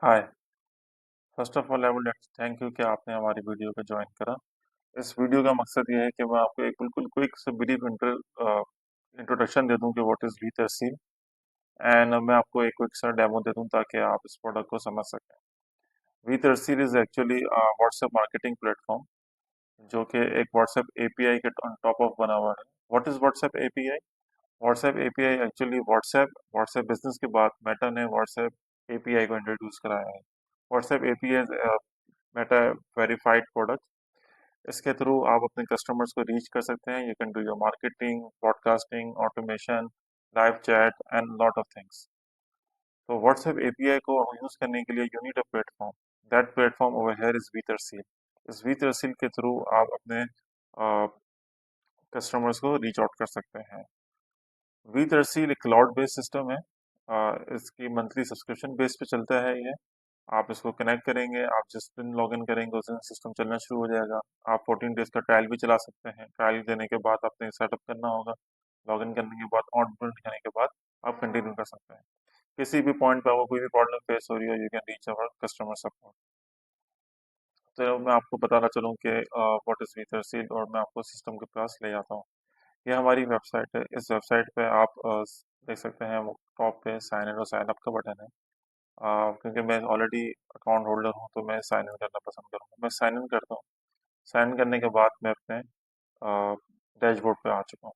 Hi. First of all I would like to thank you कि आपने हमारी video को ज्वाइन करा। इस वीडियो का मकसद ये है कि मैं आपको एक बिल्कुल क्विक से ब्रीफ इंट्रोडक्शन दे दूं कि what is we Tahsil and मैं आपको एक क्विक सा डेमो दे दूं ताकि आप इस प्रोडक्ट को समझ सकें। We Tahsil is actually WhatsApp marketing platform जो कि एक व्हाट्सएप एपीआई के ऑन टॉप ऑफ बना हुआ है। What is WhatsApp API? WhatsApp API actually WhatsApp business के बाद मेटा ने व्हाट्सएप एपीआई को इंट्रोड्यूस कराया है। WhatsApp API Meta verified product. इसके थ्रू आप अपने कस्टमर्स को रीच कर सकते हैं। You can do your marketing, broadcasting, automation, live chat and lot of things. तो व्हाट्सएप एपीआई को यूज करने के लिए you need a platform. That platform over here is वीतरसील। इस वीतरसील के थ्रू आप अपने कस्टमर्स को रीच आउट कर सकते हैं। वीतरसील एक क्लाउड बेस्ड सिस्टम है। इसकी मंथली सब्सक्रिप्शन बेस पे चलता है ये। आप इसको कनेक्ट करेंगे, आप जिस दिन लॉगिन करेंगे उस दिन सिस्टम चलना शुरू हो जाएगा। आप 14 डेज का ट्रायल भी चला सकते हैं। ट्रायल देने के बाद आपने सेटअप करना होगा। लॉगिन करने के बाद ऑनबोर्ड करने के बाद आप कंटिन्यू कर सकते हैं। किसी भी पॉइंट पे आपको कोई भी प्रॉब्लम फेस हो रही हो, you can reach our customer support. तो मैं आपको बताना चलूँ कि व्हाट इज़ वीथरसील और मैं आपको सिस्टम के पास ले जाता हूँ। ये हमारी वेबसाइट है। इस वेबसाइट पे आप देख सकते हैं वो टॉप पे साइन इन और साइन अप का बटन है। क्योंकि मैं ऑलरेडी अकाउंट होल्डर हूँ तो मैं साइन इन करना पसंद करूँगा। मैं साइन इन करता हूँ। साइन इन करने के बाद मैं अपने डैशबोर्ड पे आ चुका हूँ।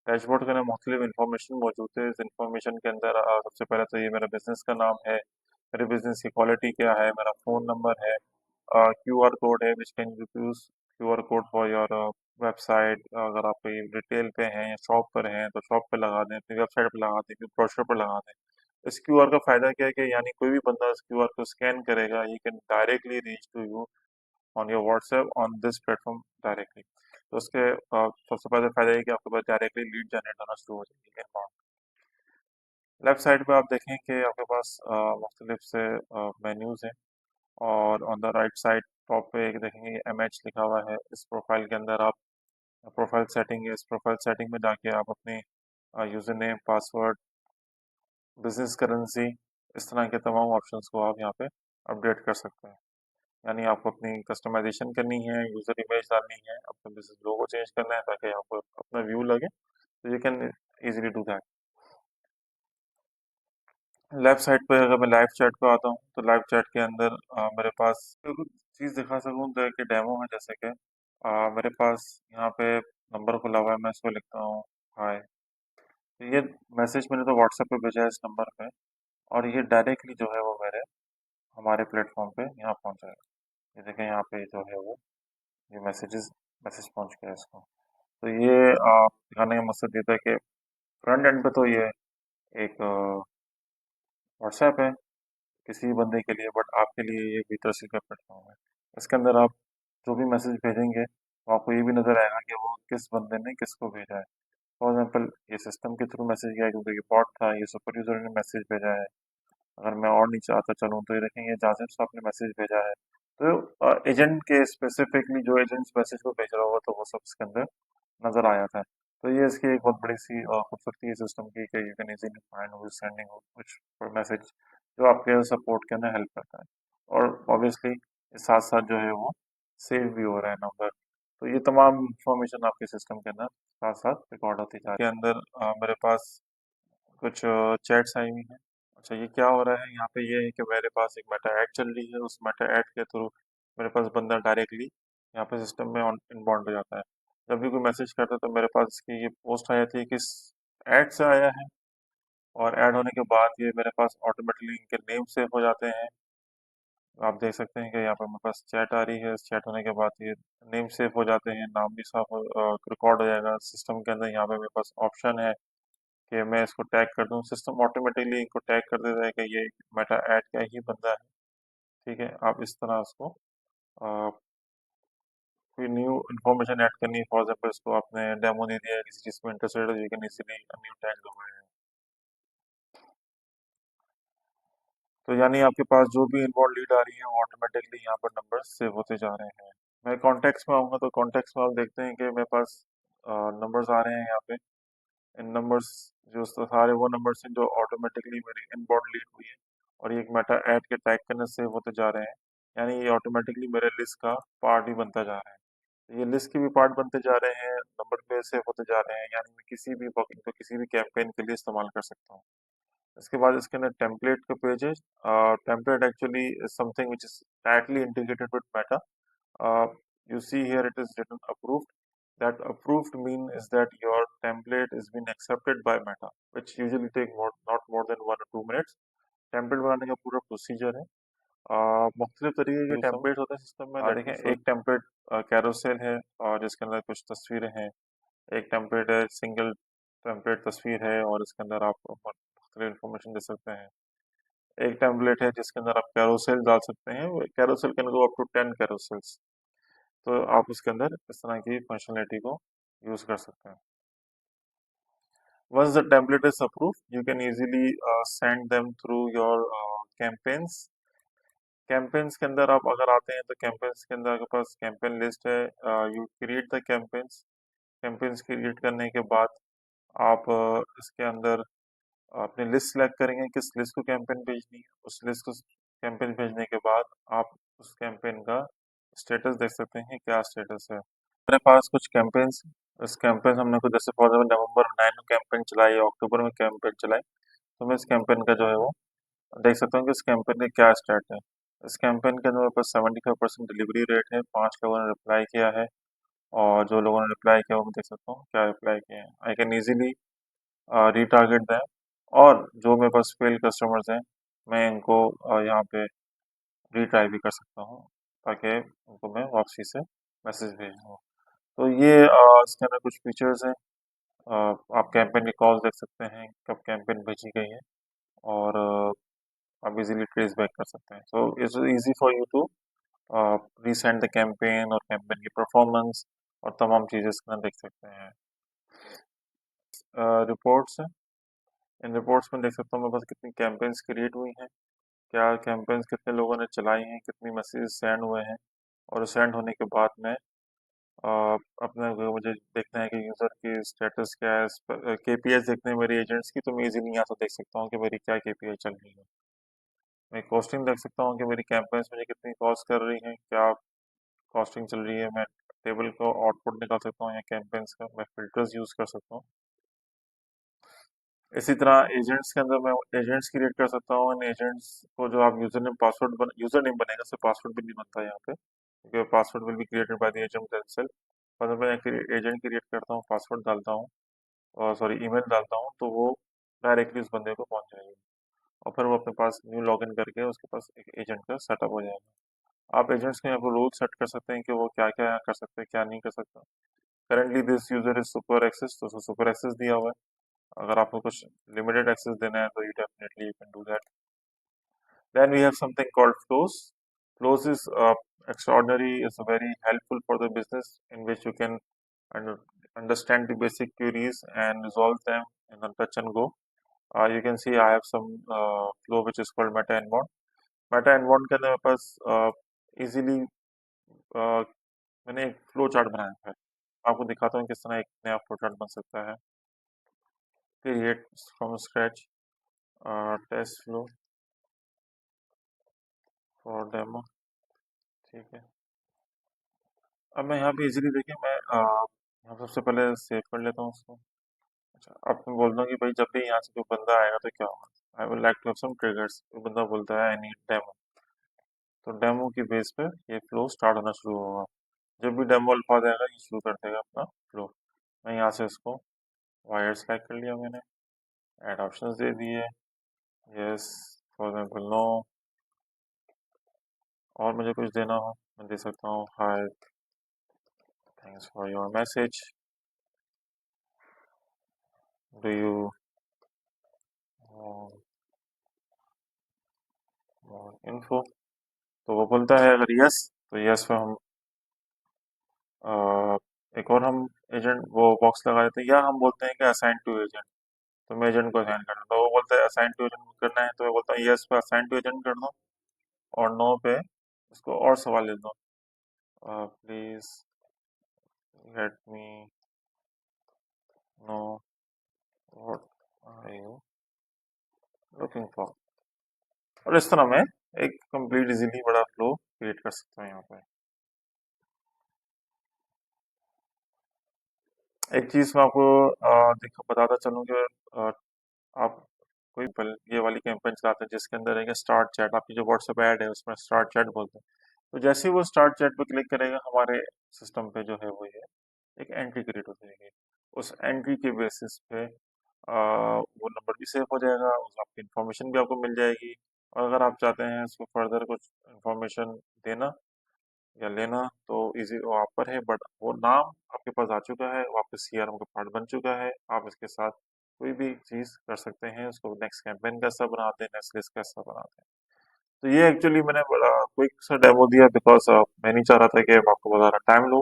डैशबोर्ड के अंदर मुख्तलिफ इन्फॉर्मेशन मौजूद है। इस इन्फॉर्मेशन के अंदर सबसे पहले तो ये मेरा बिजनेस का नाम है, मेरे बिजनेस की क्वालिटी क्या है, मेरा फ़ोन नंबर है, क्यूआर कोड है which can use QR code for your website. अगर आप कोई रिटेल पे हैं या शॉप पर हैं तो शॉप पे लगा दें, अपनी वेबसाइट पे लगा दें, अपनी ब्रोशर पर लगा दें। इस क्यूआर का फायदा क्या है कि यानी कोई भी बंदा इस क्यूआर को स्कैन करेगा, he can directly reach to you on your WhatsApp on this platform directly. तो उसके सबसे पहले फायदा ये कि आपके पास डायरेक्टली लीड जनरेट होना शुरू हो जाएगी इनबाउंड। लेफ्ट साइड पे आप देखें कि आपके पास मुख्तलिफ से मेन्यूज हैं और on the right side top पे एक देखेंगे एम एच लिखा हुआ है। इस प्रोफाइल के अंदर आप प्रोफाइल सेटिंग है। इस प्रोफाइल सेटिंग में जाके आप अपने user name, password, business currency, इस तरह के तमाम ऑप्शंस को आप यहाँ पे अपडेट कर सकते हैं। यानी आपको अपनी कस्टमाइजेशन करनी है, यूजर इमेज डालनी है, अपने बिजनेस लोगो चेंज करना है ताकि आपको अपना व्यू लगे, तो you can easily do that. Left side पे अगर मैं लाइव चैट पे आता हूँ तो लाइव चैट के अंदर मेरे पास कुछ चीज़ दिखा सकूँ तो कि डेमो है, जैसे कि मेरे पास यहाँ पे नंबर खुला हुआ है। मैं इसको लिखता हूँ हाय। तो ये मैसेज मैंने तो व्हाट्सएप पे भेजा है इस नंबर पे और ये डायरेक्टली जो है वो मेरे हमारे प्लेटफॉर्म पे यहाँ पहुँच जाएगा। ये देखें यहाँ पे जो है वो ये मैसेज पहुँच गया इसको। तो ये दिखाने का मकसद ये था कि फ्रंट एंड पे तो ये एक व्हाट्सएप है किसी भी बंदे के लिए, बट आपके लिए ये B2C का प्लेटफॉर्म है। इसके अंदर आप जो भी मैसेज भेजेंगे तो आपको ये भी नज़र आएगा कि वो किस बंदे ने किसको भेजा है। फॉर एग्जाम्पल ये सिस्टम के थ्रू मैसेज गया है क्योंकि ये बॉट था, ये सुपर यूजर ने मैसेज भेजा है। अगर मैं और नीचे आता चलूँ तो ये देखेंगे जाजिम साहब ने मैसेज भेजा है। तो एजेंट के स्पेसिफिकली जो एजेंट्स मैसेज को भेज रहा होगा तो वो सब इसके अंदर नज़र आ जाता है। तो ये इसकी एक बहुत बड़ी सी खूबसूरती है सिस्टम की कि you can easily find who is sending which message, जो आपके सपोर्ट के अंदर हेल्प करता है। और ऑब्वियसली साथ साथ जो है वो सेव भी हो रहा है नंबर। तो ये तमाम इंफॉर्मेशन आपके सिस्टम के अंदर साथ साथ रिकॉर्ड होती जा रही है। के अंदर मेरे पास कुछ चैट्स आई हुई हैं। अच्छा, ये क्या हो रहा है यहाँ पे, ये है कि मेरे पास एक मेटा ऐड चल रही है। उस मेटा ऐड के थ्रू मेरे पास बंदा डायरेक्टली यहाँ पे सिस्टम में इनबाउंड हो जाता है। जब भी कोई मैसेज करता है तो मेरे पास इसकी ये पोस्ट आ जाती है कि ऐड से आया है, और ऐड होने के बाद ये मेरे पास ऑटोमेटिकली इनके नेम सेव हो जाते हैं। आप देख सकते हैं कि यहाँ पर मेरे पास चैट आ रही है। चैट होने के बाद ये नेम सेव हो जाते हैं, नाम भी साफ रिकॉर्ड हो जाएगा सिस्टम के अंदर। यहाँ पे मेरे पास ऑप्शन है कि मैं इसको टैग कर दूं। सिस्टम ऑटोमेटिकली इनको टैग कर देता है कि ये मेटा ऐड का ही बंदा है। ठीक है, आप इस तरह उसको कोई न्यू इन्फॉर्मेशन ऐड करनी है, फॉर एग्जाम्पल इसको आपने डेमो दे दिया है, किसी चीज़ में इंटरेस्टेड है, you can easily new tag दो है। तो यानी आपके पास जो भी इनबाउंड लीड आ रही है वो ऑटोमेटिकली यहाँ पर नंबर सेव होते जा रहे हैं। मैं कॉन्टेक्ट्स में आऊँगा तो कॉन्टेक्ट्स में आप देखते हैं कि मेरे पास नंबर्स आ रहे हैं यहाँ पे। इन नंबर्स जो सारे वो नंबर्स हैं जो ऑटोमेटिकली मेरी इनबाउंड लीड हुई है। और ये एक मेटा ऐड के टैग करने से होते जा रहे हैं, यानी ये ऑटोमेटिकली मेरे लिस्ट का पार्ट ही बनता जा रहा है। तो ये लिस्ट के भी पार्ट बनते जा रहे हैं, नंबर पे से होते जा रहे हैं, यानी मैं किसी भी बॉक्स को किसी भी कैंपेन के लिए इस्तेमाल कर सकता हूँ। इसके बाद इसके अंदर टेम्पलेट का पेज है। Template actually is something which is tightly integrated with Meta. You see here it is written approved. That approved mean is that your template is been accepted by Meta, which usually take not more than 1 or 2 minutes. Template बनाने का पूरा procedure है। मुख्तलिफ तरीके के template होते हैं system में। देखें, एक टेम्पलेट कैरोसेल है और जिसके अंदर कुछ तस्वीरें हैं। एक टेम्पलेट है सिंगल टेम्पलेट तस्वीर है और इसके अंदर आप मुख्तलिफ इंफॉर्मेशन दे सकते हैं। एक टेम्पलेट है जिसके अंदर आप कैरोसेल डाल सकते हैं। Carousel can go up to 10 carousels. तो आप उसके अंदर इस तरह की फंक्शनलिटी को यूज कर सकते हैं। Once the template is approved, you can easily send them through your campaigns. Campaigns के अंदर आप अगर आते हैं तो कैंपेन्स के अंदर आपके पास कैंपेन लिस्ट है। You create the campaigns. Campaigns create करने के बाद आप इसके अंदर अपनी लिस्ट सेलेक्ट करेंगे किस लिस्ट को कैंपेन भेजनी है। उस लिस्ट को कैंपेन भेजने के बाद आप उस कैंपेन का स्टेटस देख सकते हैं, क्या स्टेटस है। मेरे पास कुछ कैंपेन्स, इस कैंपेन हमने कुछ जैसे फॉर एग्जाम्पल नवंबर 9 में कैंपेन चलाई, अक्टूबर में कैंपेन चलाई, तो मैं इस कैंपेन का जो है वो देख सकता हूँ कि इस कैंपेन का क्या स्टेट है। इस कैंपेन के अंदर मेरे पास 75% डिलीवरी रेट है, 5 लोगों ने रिप्लाई किया है और जो लोगों ने रिप्लाई किया वो मैं देख सकता हूँ क्या रिप्लाई किए हैं। I can easily retarget them, और जो मेरे पास फेल कस्टमर्स हैं मैं इनको यहाँ पे रीट्राई भी कर सकता हूँ ताकि उनको मैं वापसी से मैसेज भेजूँ। तो ये इसके अंदर कुछ फीचर्स हैं। आप कैंपेन की कॉल देख सकते हैं, कब कैंपेन भेजी गई है, और आप इजीली ट्रेस बैक कर सकते हैं। So it's easy for you to resend the campaign और कैंपेन की परफॉर्मेंस और तमाम चीज़ें इसके अंदर देख सकते हैं। रिपोर्ट्स हैं, इन रिपोर्ट्स में देख सकता हूँ मेरे पास कितनी कैंपेन्स क्रिएट हुई हैं, क्या कैंपेन्स कितने लोगों ने चलाई हैं, कितनी मैसेज सेंड हुए हैं, और सेंड होने के बाद में अपने मुझे देखना है कि यूज़र की स्टेटस क्या है। केपीआई देखने हैं मेरे एजेंट्स की, तो मैं इजीली यहाँ से देख सकता हूँ कि मेरी क्या केपीआई चल रही है। मैं कॉस्टिंग देख सकता हूँ कि मेरी कैंपेन्स मुझे कितनी कॉस्ट कर रही हैं, क्या कॉस्टिंग चल रही है। मैं टेबल को आउटपुट निकाल सकता हूँ या कैंपेन्स का मैं फिल्टर्स यूज़ कर सकता हूँ। इसी तरह एजेंट्स के अंदर मैं एजेंट्स क्रिएट कर सकता हूँ। इन एजेंट्स को जो आप यूजर नेम बनेगा, सिर्फ पासवर्ड भी नहीं बनता यहाँ पे, क्योंकि password will be created by the agent themselves. पर मैं एजेंट क्रिएट करता हूँ, पासवर्ड डालता हूँ और सॉरी ईमेल डालता हूँ, तो वो डायरेक्टली उस बंदे को पहुंच जाएगी और फिर वो अपने पास न्यू लॉगिन करके उसके पास एक एजेंट का सेटअप हो जाएगा। आप एजेंट्स के यहाँ पर रूल सेट कर सकते हैं कि वो क्या क्या कर सकते हैं, क्या नहीं कर सकता। Currently this user is super access, तो उसको सुपर एक्सेस दिया हुआ है। अगर आपको कुछ लिमिटेड एक्सेस देना है तो you definitely you can do that. Then we have something called flows. Flows is extraordinary, is very helpful for the business, in which you can under, understand the basic queries and resolve them in a touch and go. You can see I have some flow which is called meta inbound. Meta inbound के अंदर मेरे पास easily मैंने एक flow chart बनाया है। आपको दिखाता हूँ किस तरह एक नया फ्लो चार्ट बन सकता है। Create from scratch test flow for demo, ठीक है। अब मैं यहाँ पे इजीली देखिए, मैं यहाँ सबसे पहले सेव कर लेता हूँ उसको। अच्छा, अब मैं बोलता हूँ कि भाई जब भी यहाँ से कोई बंदा आएगा तो क्या होगा। I would like to have some triggers. कोई बंदा बोलता है आई नीड डेमो, तो डेमो की बेस पे ये फ्लो स्टार्ट होना शुरू होगा। जब भी डेमो अल्फा आएगा ये शुरू कर देगा अपना फ्लो। मैं यहाँ से इसको वायर सेलेक्ट कर लिया मैंने, ऐड ऑप्शंस दे दिए, यस फॉर एग्जाम्पल नो, और मुझे कुछ देना हो मैं दे सकता हूँ हाय thanks for your message, do you info. तो वो बोलता है अगर यस तो यस पे हम एक और हम एजेंट वो बॉक्स लगा देते हैं, या हम बोलते हैं कि असाइन टू एजेंट, तो मैं एजेंट को असाइन करना, तो वो बोलता है असाइन टू एजेंट करना है, तो मैं बोलता हूँ यस पे असाइन टू एजेंट कर दो, और नो पे उसको और सवाल लिख दो, please let me know what are you looking for. और इस तरह मैं एक कंप्लीट इजीली बड़ा फ्लो क्रिएट कर सकता हूँ यहाँ पे। एक चीज मैं आपको देखो बताता चलूँ कि आप कोई ये वाली कैंपेन चलाते हैं जिसके अंदर है स्टार्ट चैट, आपकी जो व्हाट्सएप ऐड है उसमें स्टार्ट चैट बोलते हैं। तो जैसे ही वो स्टार्ट चैट पे क्लिक करेगा हमारे सिस्टम पे जो है वो ये एक एंट्री क्रिएट हो जाएगी। उस एंट्री के बेसिस पे वो नंबर भी सेव हो जाएगा, उस आपकी इन्फॉर्मेशन भी आपको मिल जाएगी। और अगर आप चाहते हैं इसको फर्दर कुछ इन्फॉर्मेशन देना या लेना तो इजी वो आप पर है, बट वो नाम आपके पास आ चुका है, वो आपके सीआरएम का पार्ट बन चुका है। आप इसके साथ कोई भी चीज कर सकते हैं, उसको नेक्स्ट कैंपेन कैसा बनाते हैं, नेक्स्ट लिस्ट कैसा बनाते हैं। तो ये एक्चुअली मैंने बड़ा क्विक सा डेमो दिया बिकॉज मैं नहीं चाह रहा था कि मैं आपको बता रहा टाइम लो।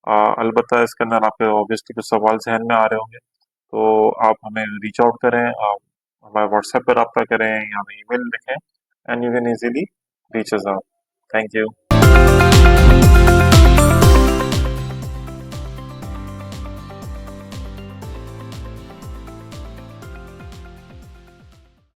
अलबत्ता इसके अंदर आपके ऑब्वियसली कुछ सवाल जहन में आ रहे होंगे, तो आप हमें रीच आउट करें, आप हमारे व्हाट्सएप पर रब्ता करें या हमें ईमेल लिखें and you can easily reach us out. Thank you.